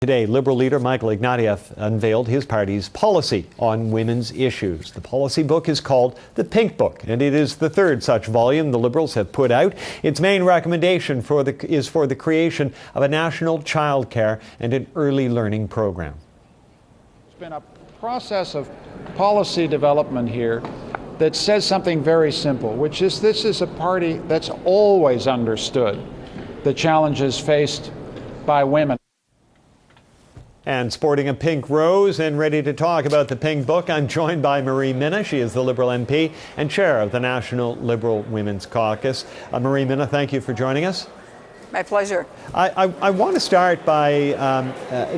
Today, Liberal leader Michael Ignatieff unveiled his party's policy on women's issues. The policy book is called The Pink Book, and it is the third such volume the Liberals have put out. Its main recommendation is for the creation of a national childcare and an early learning program. It's been a process of policy development here that says something very simple, which is this is a party that's always understood the challenges faced by women. And sporting a pink rose and ready to talk about the Pink Book, I'm joined by Minna. She is the Liberal MP and chair of the National Liberal Women's Caucus. Minna, thank you for joining us. My pleasure. I want to start by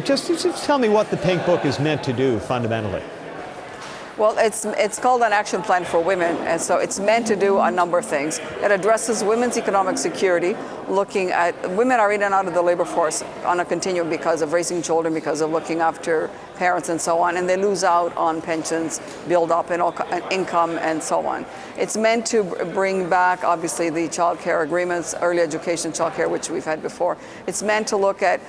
just tell me what the Pink Book is meant to do fundamentally. Well, it's called an action plan for women, and so it's meant to do a number of things. It addresses women's economic security, looking at women are in and out of the labor force on a continuum because of raising children, because of looking after parents and so on, and they lose out on pensions, build up in income and so on. It's meant to bring back, obviously, the child care agreements, early education child care, which we've had before. It's meant to look at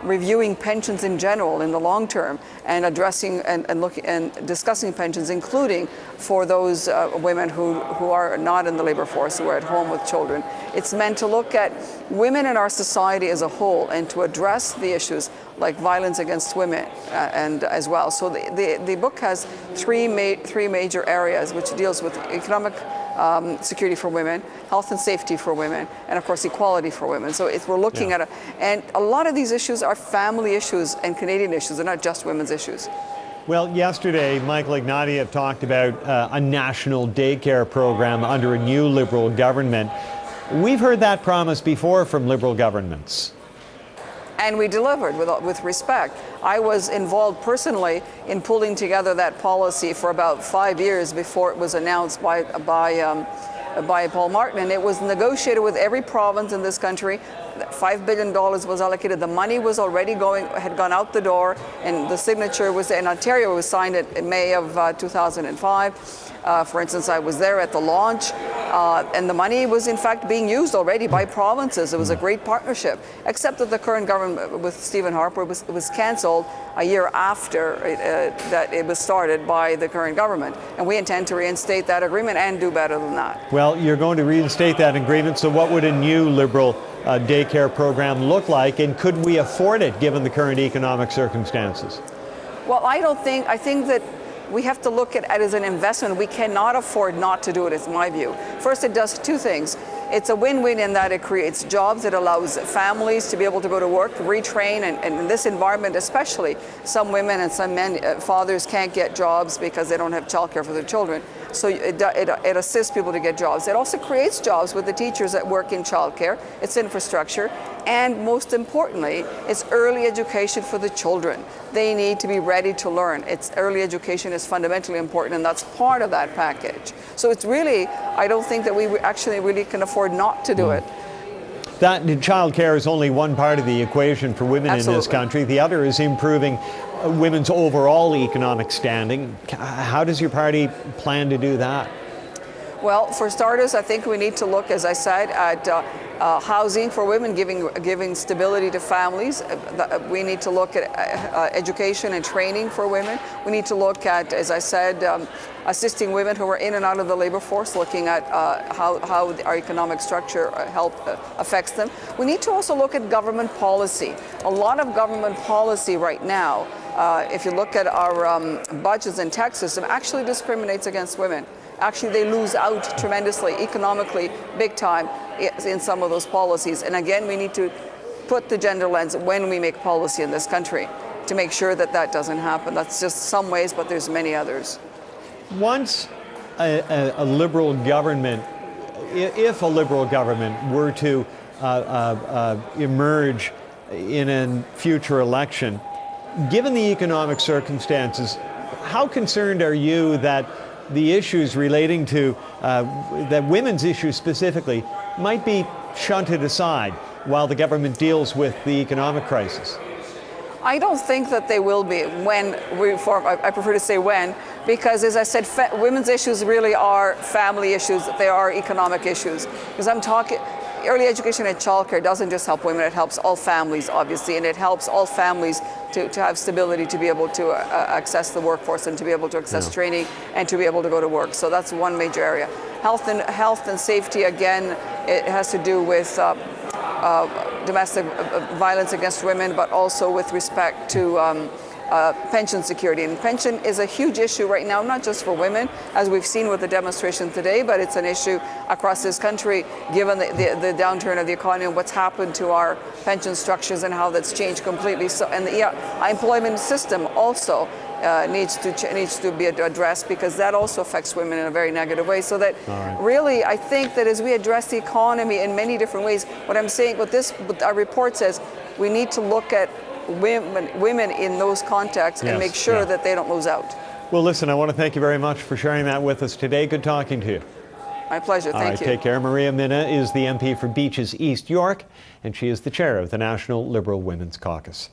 reviewing pensions in general in the long term and addressing and discussing pensions, including for those women who are not in the labor force, who are at home with children. It's meant to look at women in our society as a whole and to address the issues like violence against women and as well. So the book has three major areas, which deals with economic security for women, health and safety for women, and of course equality for women. So we're looking at and a lot of these issues are family issues and Canadian issues. They're not just women's issues. Well, yesterday, Michael Ignatieff talked about a national daycare program under a new Liberal government. We've heard that promise before from Liberal governments. And we delivered with respect. I was involved personally in pulling together that policy for about 5 years before it was announced by Paul Martin, and it was negotiated with every province in this country. $5 billion was allocated. The money was already had gone out the door, and the signature was in Ontario. It was signed in May of 2005. For instance, I was there at the launch, and the money was in fact being used already by provinces. It was a great partnership, except that the current government with Stephen Harper was cancelled a year after that it was started by the current government. And we intend to reinstate that agreement and do better than that. Well, you're going to reinstate that agreement, so what would a new Liberal daycare program look like, and could we afford it given the current economic circumstances? Well, I think that we have to look at it as an investment. We cannot afford not to do it, is my view. First, it does two things. It's a win-win in that it creates jobs. It allows families to be able to go to work, retrain, and in this environment especially, some women and some men, fathers can't get jobs because they don't have childcare for their children. So it assists people to get jobs. It also creates jobs with the teachers that work in childcare. It's infrastructure. And most importantly, it's early education for the children. They need to be ready to learn. Early education is fundamentally important, and that's part of that package. So it's really, I don't think that we actually really can afford not to do it. That child care is only one part of the equation for women in this country. The other is improving women's overall economic standing. How does your party plan to do that? Well, for starters, I think we need to look, as I said, at housing for women, giving stability to families. We need to look at education and training for women. We need to look at, as I said, assisting women who are in and out of the labor force, looking at how our economic structure affects them. We need to also look at government policy. A lot of government policy right now, if you look at our budgets and tax system, actually discriminates against women. Actually, they lose out tremendously, economically, big time in some of those policies. And again, we need to put the gender lens when we make policy in this country to make sure that that doesn't happen. That's just some ways, but there's many others. Once a Liberal government, if a Liberal government were to emerge in a future election, given the economic circumstances, how concerned are you that the issues relating to that women's issues specifically might be shunted aside while the government deals with the economic crisis? I don't think that they will be when we form. I prefer to say when, because as I said, women's issues really are family issues. They are economic issues. Because I'm talking, early education and childcare doesn't just help women, it helps all families, obviously, and it helps all families to have stability, to be able to access the workforce and to be able to access training and to be able to go to work. So that's one major area. Health and safety, again, it has to do with domestic violence against women, but also with respect to pension security. And pension is a huge issue right now, not just for women, as we've seen with the demonstration today, but it's an issue across this country, given the downturn of the economy and what's happened to our pension structures and how that's changed completely. So, and the employment system also needs to be addressed, because that also affects women in a very negative way. So that really, I think that as we address the economy in many different ways, what I'm saying, what our report says, we need to look at women in those contexts and make sure that they don't lose out. Well, listen, I want to thank you very much for sharing that with us today. Good talking to you. My pleasure. Thank you. Take care. Maria Minna is the MP for Beaches East York, and she is the chair of the National Liberal Women's Caucus.